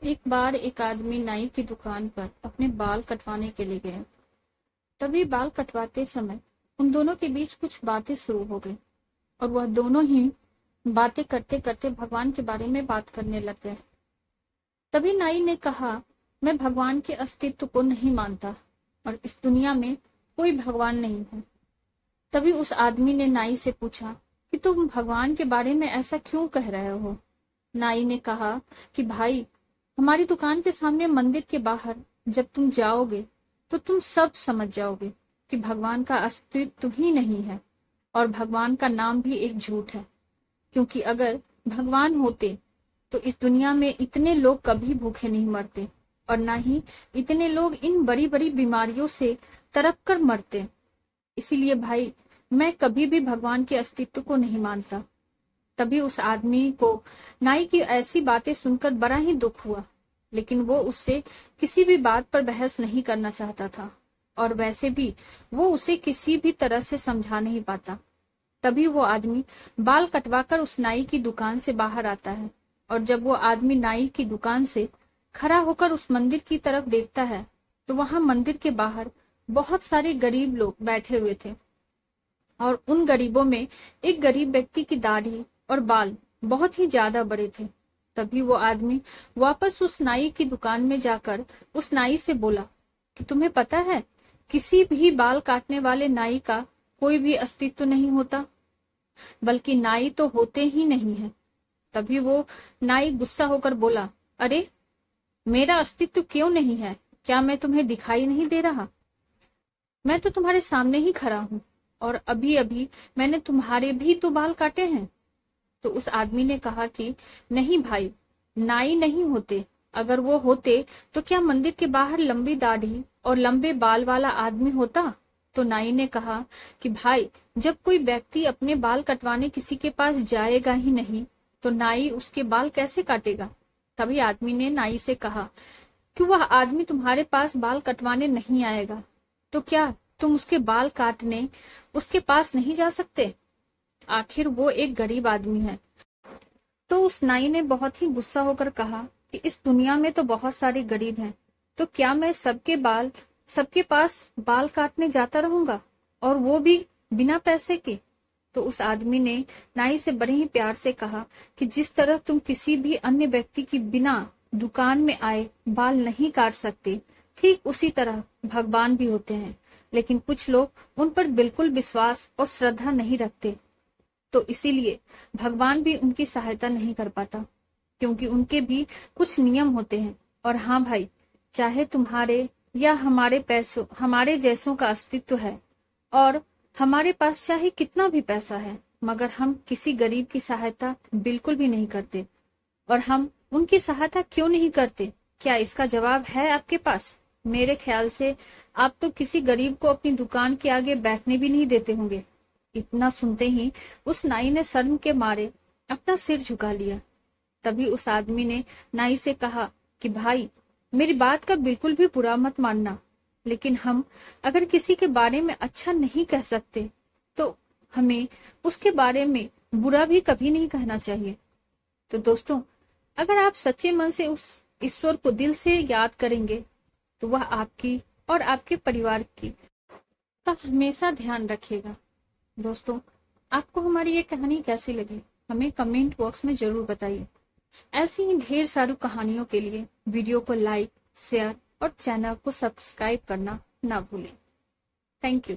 एक बार एक आदमी नाई की दुकान पर अपने बाल कटवाने के लिए गया। तभी बाल कटवाते समय उन दोनों के बीच कुछ बातें शुरू हो गई और वह दोनों ही बातें करते करते भगवान के बारे में बात करने लग गए। तभी नाई ने कहा, मैं भगवान के अस्तित्व को नहीं मानता और इस दुनिया में कोई भगवान नहीं है। तभी उस आदमी ने नाई से पूछा कि तुम भगवान के बारे में ऐसा क्यों कह रहे हो। नाई ने कहा कि भाई, हमारी दुकान के सामने मंदिर के बाहर जब तुम जाओगे तो तुम सब समझ जाओगे कि भगवान का अस्तित्व ही नहीं है और भगवान का नाम भी एक झूठ है। क्योंकि अगर भगवान होते तो इस दुनिया में इतने लोग कभी भूखे नहीं मरते और ना ही इतने लोग इन बड़ी बड़ी बीमारियों से तड़प कर मरते। इसीलिए भाई, मैं कभी भी भगवान के अस्तित्व को नहीं मानता। तभी उस आदमी को नाई की ऐसी बातें सुनकर बड़ा ही दुख हुआ, लेकिन वो उससे किसी भी बात पर बहस नहीं करना चाहता था और वैसे भी वो उसे किसी भी तरह से समझा नहीं पाता। तभी वो आदमी बाल कटवाकर उस नाई की दुकान से बाहर आता है और जब वो आदमी नाई की दुकान से खड़ा होकर उस मंदिर की तरफ देखता है तो वहां मंदिर के बाहर बहुत सारे गरीब लोग बैठे हुए थे और उन गरीबों में एक गरीब व्यक्ति की दाढ़ी और बाल बहुत ही ज्यादा बड़े थे। तभी वो आदमी वापस उस नाई की दुकान में जाकर उस नाई से बोला कि तुम्हें पता है, किसी भी बाल काटने वाले नाई का कोई भी अस्तित्व नहीं होता, बल्कि नाई तो होते ही नहीं है। तभी वो नाई गुस्सा होकर बोला, अरे, मेरा अस्तित्व क्यों नहीं है? क्या मैं तुम्हें दिखाई नहीं दे रहा? मैं तो तुम्हारे सामने ही खड़ा हूँ और अभी अभी मैंने तुम्हारे भी तो बाल काटे हैं। तो उस आदमी ने कहा कि नहीं भाई, नाई नहीं होते। अगर वो होते तो क्या मंदिर के बाहर लंबी दाढ़ी और लंबे बाल वाला आदमी होता? तो नाई ने कहा कि भाई, जब कोई व्यक्ति अपने बाल कटवाने किसी के पास जाएगा ही नहीं तो नाई उसके बाल कैसे काटेगा? तभी आदमी ने नाई से कहा कि वह आदमी तुम्हारे पास बाल कटवाने नहीं आएगा तो क्या तुम उसके बाल काटने उसके पास नहीं जा सकते? आखिर वो एक गरीब आदमी है। तो उस नाई ने बहुत ही गुस्सा होकर कहा कि इस दुनिया में तो बहुत सारे गरीब हैं, तो क्या मैं सबके पास बाल काटने जाता रहूंगा, और वो भी बिना पैसे के? तो उस आदमी ने नाई से बड़े ही प्यार से कहा कि जिस तरह तुम किसी भी अन्य व्यक्ति की बिना दुकान में आए बाल नहीं काट सकते, ठीक उसी तरह भगवान भी होते हैं, लेकिन कुछ लोग उन पर बिल्कुल विश्वास और श्रद्धा नहीं रखते, तो इसीलिए भगवान भी उनकी सहायता नहीं कर पाता, क्योंकि उनके भी कुछ नियम होते हैं। और हाँ भाई, चाहे तुम्हारे या हमारे जैसों का अस्तित्व है और हमारे पास चाहे कितना भी पैसा है, मगर हम किसी गरीब की सहायता बिल्कुल भी नहीं करते। और हम उनकी सहायता क्यों नहीं करते? क्या इसका जवाब है आपके पास? मेरे ख्याल से आप तो किसी गरीब को अपनी दुकान के आगे बैठने भी नहीं देते होंगे। इतना सुनते ही उस नाई ने शर्म के मारे अपना सिर झुका लिया। तभी उस आदमी ने नाई से कहा कि भाई, मेरी बात का बिल्कुल भी बुरा मत मानना, लेकिन हम अगर किसी के बारे में अच्छा नहीं कह सकते तो हमें उसके बारे में बुरा भी कभी नहीं कहना चाहिए। तो दोस्तों, अगर आप सच्चे मन से उस ईश्वर को दिल से याद करेंगे तो वह आपकी और आपके परिवार की का हमेशा ध्यान रखेगा। दोस्तों, आपको हमारी ये कहानी कैसी लगी, हमें कमेंट बॉक्स में जरूर बताइए। ऐसी ही ढेर सारी कहानियों के लिए वीडियो को लाइक, शेयर और चैनल को सब्सक्राइब करना ना भूलें। Thank you.